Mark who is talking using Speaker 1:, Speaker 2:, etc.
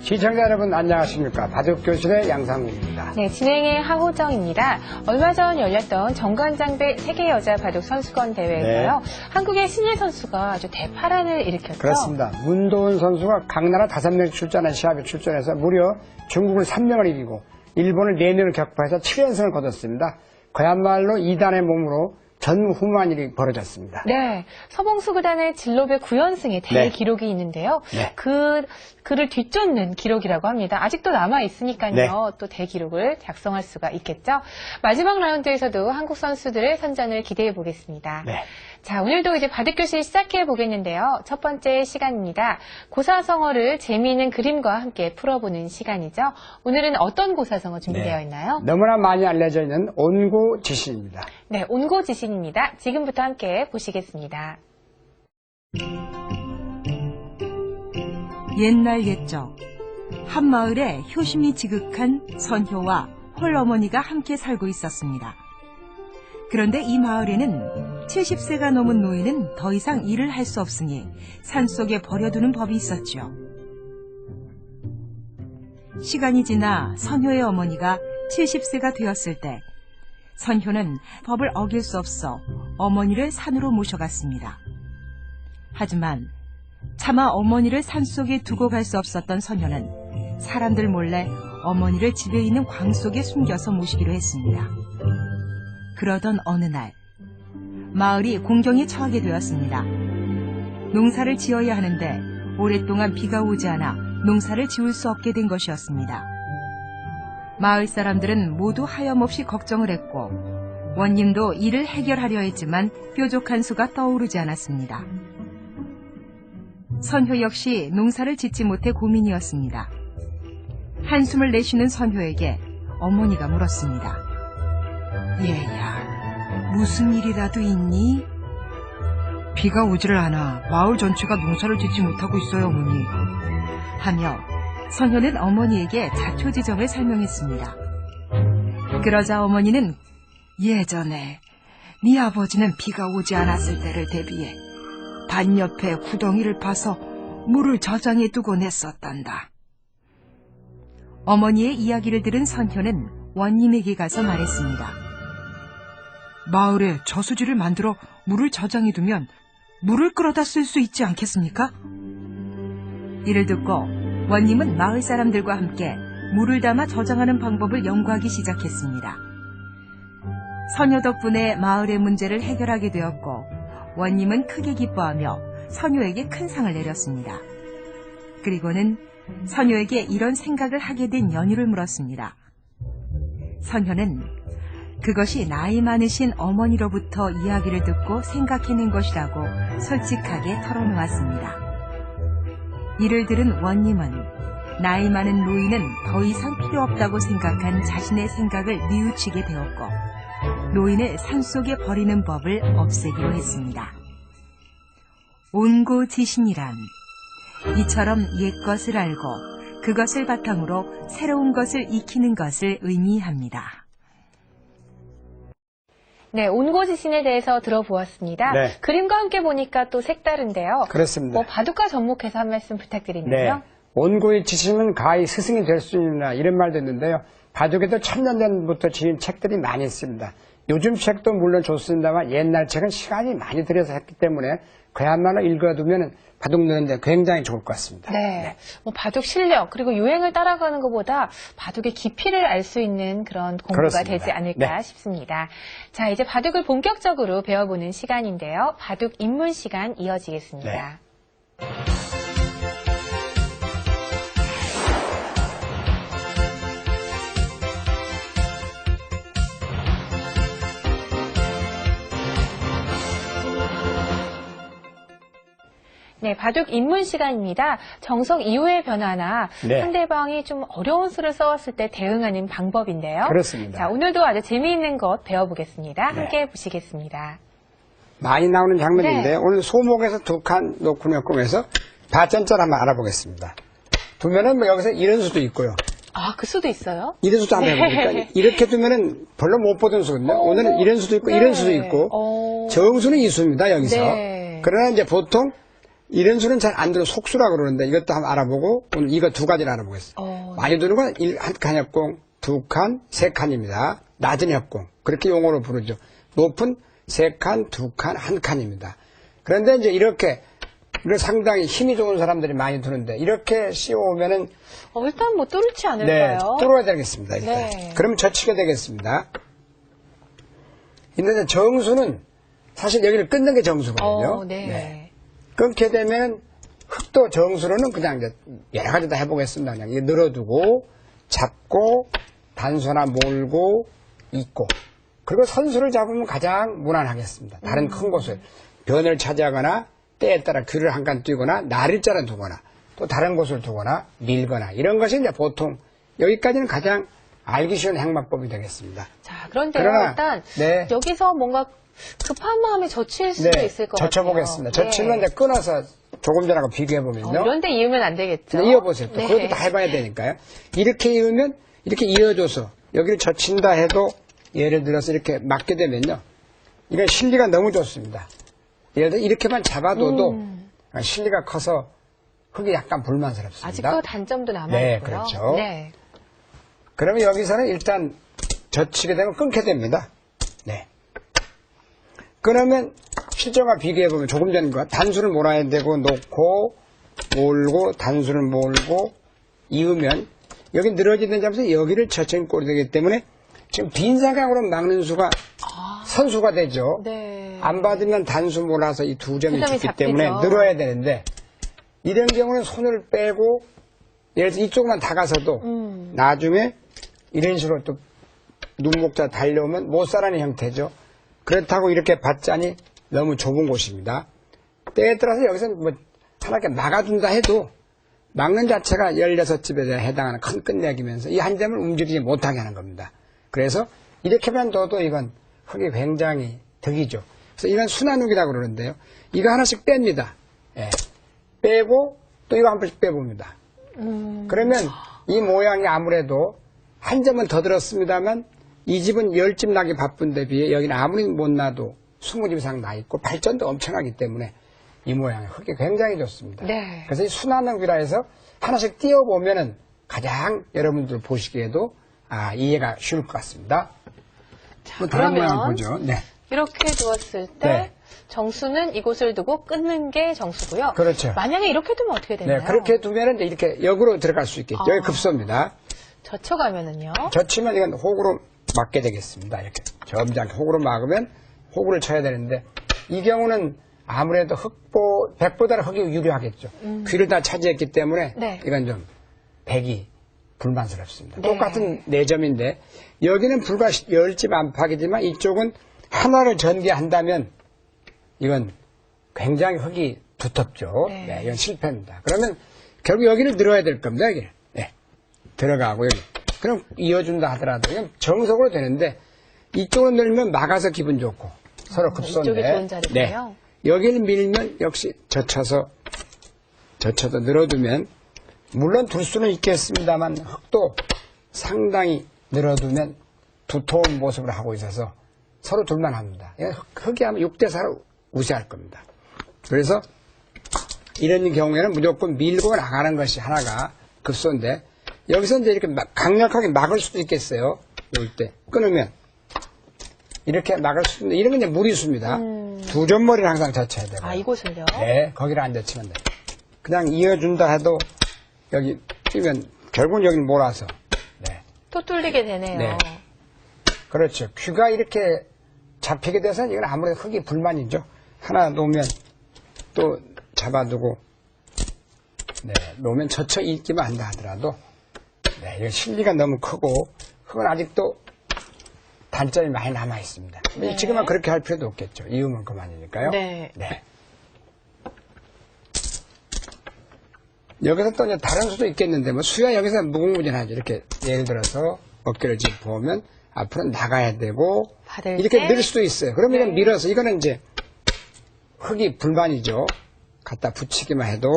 Speaker 1: 시청자 여러분 안녕하십니까. 바둑교실의 양상국입니다.
Speaker 2: 네, 진행의 하호정입니다. 얼마 전 열렸던 정관장배 세계여자 바둑 선수권 대회에서요.
Speaker 1: 네.
Speaker 2: 한국의 신예 선수가 아주 대파란을 일으켰죠.
Speaker 1: 그렇습니다. 문도은 선수가 각 나라 5명 출전한 시합에 출전해서 무려 중국을 3명을 이기고 일본을 4명을 격파해서 7연승을 거뒀습니다. 그야말로 2단의 몸으로 전후무한 일이 벌어졌습니다.
Speaker 2: 네, 서봉수 구단의 진로배 9연승의 대기록이 있는데요.
Speaker 1: 네.
Speaker 2: 그를 뒤쫓는 기록이라고 합니다. 아직도 남아있으니까요.
Speaker 1: 네.
Speaker 2: 또 대기록을 작성할 수가 있겠죠. 마지막 라운드에서도 한국 선수들의 선전을 기대해 보겠습니다.
Speaker 1: 네.
Speaker 2: 자, 오늘도 이제 바둑교실 시작해 보겠는데요. 첫 번째 시간입니다. 고사성어를 재미있는 그림과 함께 풀어보는 시간이죠. 오늘은 어떤 고사성어 준비되어 있나요?
Speaker 1: 너무나 많이 알려져 있는 온고지신입니다.
Speaker 2: 네, 온고지신입니다. 지금부터 함께 보시겠습니다.
Speaker 3: 옛날 옛적 한 마을에 효심이 지극한 선효와 홀어머니가 함께 살고 있었습니다. 그런데 이 마을에는 70세가 넘은 노인은 더 이상 일을 할 수 없으니 산속에 버려두는 법이 있었죠. 시간이 지나 선효의 어머니가 70세가 되었을 때 선효는 법을 어길 수 없어 어머니를 산으로 모셔갔습니다. 하지만 차마 어머니를 산속에 두고 갈 수 없었던 선효는 사람들 몰래 어머니를 집에 있는 광 속에 숨겨서 모시기로 했습니다. 그러던 어느 날 마을이 공경에 처하게 되었습니다. 농사를 지어야 하는데 오랫동안 비가 오지 않아 농사를 지을 수 없게 된 것이었습니다. 마을 사람들은 모두 하염없이 걱정을 했고 원님도 이를 해결하려 했지만 뾰족한 수가 떠오르지 않았습니다. 선효 역시 농사를 짓지 못해 고민이었습니다. 한숨을 내쉬는 선효에게 어머니가 물었습니다. 얘야, 무슨 일이라도 있니? 비가 오지를 않아 마을 전체가 농사를 짓지 못하고 있어요, 어머니. 하며 선효는 어머니에게 자초지정을 설명했습니다. 그러자 어머니는 예전에 네 아버지는 비가 오지 않았을 때를 대비해 밭 옆에 구덩이를 파서 물을 저장해 두고 냈었단다. 어머니의 이야기를 들은 선효는 원님에게 가서 말했습니다. 마을에 저수지를 만들어 물을 저장해 두면 물을 끌어다 쓸 수 있지 않겠습니까? 이를 듣고 원님은 마을 사람들과 함께 물을 담아 저장하는 방법을 연구하기 시작했습니다. 선효 덕분에 마을의 문제를 해결하게 되었고 원님은 크게 기뻐하며 선효에게 큰 상을 내렸습니다. 그리고는 선효에게 이런 생각을 하게 된 연유를 물었습니다. 선효는 그것이 나이 많으신 어머니로부터 이야기를 듣고 생각해낸 것이라고 솔직하게 털어놓았습니다. 이를 들은 원님은 나이 많은 노인은 더 이상 필요 없다고 생각한 자신의 생각을 뉘우치게 되었고 노인을 산속에 버리는 법을 없애기로 했습니다. 온고지신이란 이처럼 옛것을 알고 그것을 바탕으로 새로운 것을 익히는 것을 의미합니다.
Speaker 2: 네, 온고지신에 대해서 들어보았습니다.
Speaker 1: 네.
Speaker 2: 그림과 함께 보니까 또 색다른데요.
Speaker 1: 그렇습니다.
Speaker 2: 바둑과 접목해서 한 말씀 부탁드리는데요.
Speaker 1: 네. 온고의 지신은 가히 스승이 될 수 있나 이런 말도 있는데요. 바둑에도 천년 전부터 지은 책들이 많이 있습니다. 요즘 책도 물론 좋습니다만 옛날 책은 시간이 많이 들여서 했기 때문에 그야말로 읽어두면 바둑 느는데 굉장히 좋을 것 같습니다.
Speaker 2: 네. 바둑 실력 그리고 유행을 따라가는 것보다 바둑의 깊이를 알 수 있는 그런 공부가
Speaker 1: 그렇습니다.
Speaker 2: 되지 않을까 싶습니다. 자, 이제 바둑을 본격적으로 배워보는 시간인데요. 바둑 입문 시간 이어지겠습니다. 네, 바둑 입문 시간입니다. 정석 이후의 변화나 상대방이 좀 어려운 수를 써왔을 때 대응하는 방법인데요.
Speaker 1: 그렇습니다.
Speaker 2: 자, 오늘도 아주 재미있는 것 배워보겠습니다. 함께 보시겠습니다.
Speaker 1: 많이 나오는 장면인데
Speaker 2: 네.
Speaker 1: 오늘 소목에서 2칸 놓고 엮으면서 바전자를 한번 알아보겠습니다. 두면은 여기서 이런 수도 있고요.
Speaker 2: 아, 그 수도 있어요?
Speaker 1: 이런 수도 한번 해보니까 이렇게 두면은 별로 못 보던 수거든요. 오늘은 이런 수도 있고 이런 수도 있고 정수는 이 수입니다. 여기서.
Speaker 2: 네.
Speaker 1: 그러나 이제 보통 이런 수는 잘 안 들어 속수라고 그러는데 이것도 한번 알아보고 오늘 이거 두 가지를 알아보겠습니다. 많이 드는 건 한 칸 협공, 두 칸, 세 칸입니다. 낮은 협공. 그렇게 용어로 부르죠. 높은 세 칸, 두 칸, 한 칸입니다. 그런데 이제 이렇게 상당히 힘이 좋은 사람들이 많이 드는데 이렇게 씌워오면은
Speaker 2: 일단 뭐 뚫지
Speaker 1: 네,
Speaker 2: 않을까요?
Speaker 1: 뚫어야 되겠습니다. 일단.
Speaker 2: 네.
Speaker 1: 그러면 젖히게 되겠습니다. 근데 정수는 사실 여기를 끊는 게 정수거든요.
Speaker 2: 네.
Speaker 1: 끊게 되면 흙도 정수로는 그냥 이제 여러 가지 다 해보겠습니다. 그냥 이게 늘어두고 잡고 단수나 몰고 잇고 그리고 선수를 잡으면 가장 무난하겠습니다. 다른 큰 곳을 변을 차지하거나 때에 따라 귀를 한 칸 띄거나 나리자를 두거나 또 다른 곳을 두거나 밀거나 이런 것이 이제 보통 여기까지는 가장 알기 쉬운 행마법이 되겠습니다.
Speaker 2: 자, 그런데요,
Speaker 1: 그러나,
Speaker 2: 일단
Speaker 1: 네.
Speaker 2: 여기서 뭔가 급한 마음에 젖힐 수도 있을 것 같아요.
Speaker 1: 젖혀보겠습니다. 젖히면 이제 끊어서 조금 전하고 비교해보면요.
Speaker 2: 이런데 이으면 안 되겠죠?
Speaker 1: 이어보세요. 또
Speaker 2: 네.
Speaker 1: 그것도 다 해봐야 되니까요. 이렇게 이으면 이렇게 이어줘서 여기를 젖힌다 해도 예를 들어서 이렇게 맞게 되면요. 이건 실리가 너무 좋습니다. 예를 들어 이렇게만 잡아둬도 실리가 커서 흙이 약간 불만스럽습니다.
Speaker 2: 아직도 단점도 남아있고요.
Speaker 1: 네, 그렇죠.
Speaker 2: 네.
Speaker 1: 그러면 여기서는 일단 젖히게 되면 끊게 됩니다. 네. 그러면 실전과 비교해보면 조금 전과 단수를 몰아야 되고 놓고 몰고 단수를 몰고 이으면 여기 늘어지는 점에서 여기를 젖힌 꼴이 되기 때문에 지금 빈 사각으로 막는 수가 선수가 되죠.
Speaker 2: 네.
Speaker 1: 안 받으면 단수 몰아서 이 두 점이
Speaker 2: 그 점이
Speaker 1: 죽기 때문에
Speaker 2: 잡히죠.
Speaker 1: 늘어야 되는데 이런 경우는 손을 빼고 예를 들어서 이쪽만 다가서도 나중에 이런 식으로 또 눈목자 달려오면 못 살아는 형태죠. 그렇다고 이렇게 받자니 너무 좁은 곳입니다. 때에 따라서 여기서 뭐 하나게 막아둔다 해도 막는 자체가 16집에 해당하는 큰 끝내기면서 이 한 점을 움직이지 못하게 하는 겁니다. 그래서 이렇게만 둬도 이건 흙이 굉장히 득이죠. 그래서 이건 순환흙이라고 그러는데요. 이거 하나씩 뺍니다. 예. 빼고 또 이거 한 번씩 빼봅니다. 그러면 이 모양이 아무래도 한 점은 더 들었습니다만 이 집은 10집 나기 바쁜데 비해 여기는 아무리 못 나도 20집 이상 나 있고 발전도 엄청나기 때문에 이 모양의 흙이 굉장히 좋습니다.
Speaker 2: 네.
Speaker 1: 그래서 이 순환흙이라 해서 하나씩 띄워보면은 가장 여러분들 보시기에도 이해가 쉬울 것 같습니다.
Speaker 2: 자,
Speaker 1: 뭐 다른
Speaker 2: 그러면
Speaker 1: 모양 보죠. 네.
Speaker 2: 이렇게 두었을 때
Speaker 1: 네.
Speaker 2: 정수는 이곳을 두고 끊는 게 정수고요.
Speaker 1: 그렇죠.
Speaker 2: 만약에 이렇게 두면 어떻게 되나요?
Speaker 1: 네, 그렇게 두면은 이제 이렇게 역으로 들어갈 수 있겠죠. 여기 급소입니다.
Speaker 2: 젖혀가면은요.
Speaker 1: 젖히면 이건 호구로 막게 되겠습니다. 이렇게 점잖게 호구로 막으면 호구를 쳐야 되는데 이 경우는 아무래도 백보다는 흙이 유리하겠죠. 귀를 다 차지했기 때문에
Speaker 2: 네.
Speaker 1: 이건 좀 백이 불만스럽습니다.
Speaker 2: 네.
Speaker 1: 똑같은 4점인데 여기는 불과 10집 안팎이지만 이쪽은 하나를 전개한다면 이건 굉장히 흙이 두텁죠.
Speaker 2: 네.
Speaker 1: 네, 이건 실패입니다. 그러면 결국 여기를 늘어야 될 겁니다. 여기를. 네. 들어가고 여기. 그럼 이어준다 하더라도 이건 정석으로 되는데 이쪽으로 늘면 막아서 기분 좋고 서로 급소인데.
Speaker 2: 이쪽이 좋은 자리고요.
Speaker 1: 네. 여기를 밀면 역시 젖혀서 늘어두면 물론 둘 수는 있겠습니다만 흙도 상당히 늘어두면 두터운 모습을 하고 있어서 서로 둘만 합니다. 흙이 아마 6대4로 우세할 겁니다. 그래서 이런 경우에는 무조건 밀고 나가는 것이 하나가 급소인데 여기서 이제 이렇게 강력하게 막을 수도 있겠어요. 이럴 때 끊으면 이렇게 막을 수도 있는데 이런 건 이제 무리수입니다. 두 점머리를 항상 젖혀야 되고.
Speaker 2: 이곳을요?
Speaker 1: 네, 거기를 안 젖히면 돼. 그냥 이어준다 해도 여기 뛰면 결국은 여기를 몰아서. 네.
Speaker 2: 또 뚫리게 되네요.
Speaker 1: 네. 그렇죠. 귀가 이렇게 잡히게 돼서 이건 아무래도 흙이 불만이죠. 하나 놓으면 또 잡아두고, 네, 놓으면 젖혀 있기만 한다 하더라도, 네, 이거 실리가 너무 크고, 흙은 아직도 단점이 많이 남아 있습니다.
Speaker 2: 네.
Speaker 1: 지금은 그렇게 할 필요도 없겠죠. 이으면 그만이니까요.
Speaker 2: 네.
Speaker 1: 네. 여기서 또 이제 다른 수도 있겠는데, 뭐 수야 여기서 무궁무진하죠. 이렇게 예를 들어서 어깨를 짚어오면 앞으로 나가야 되고,
Speaker 2: 받을
Speaker 1: 이렇게
Speaker 2: 때?
Speaker 1: 늘 수도 있어요. 그러면
Speaker 2: 네.
Speaker 1: 밀어서, 이거는 이제 흙이 불만이죠. 갖다 붙이기만 해도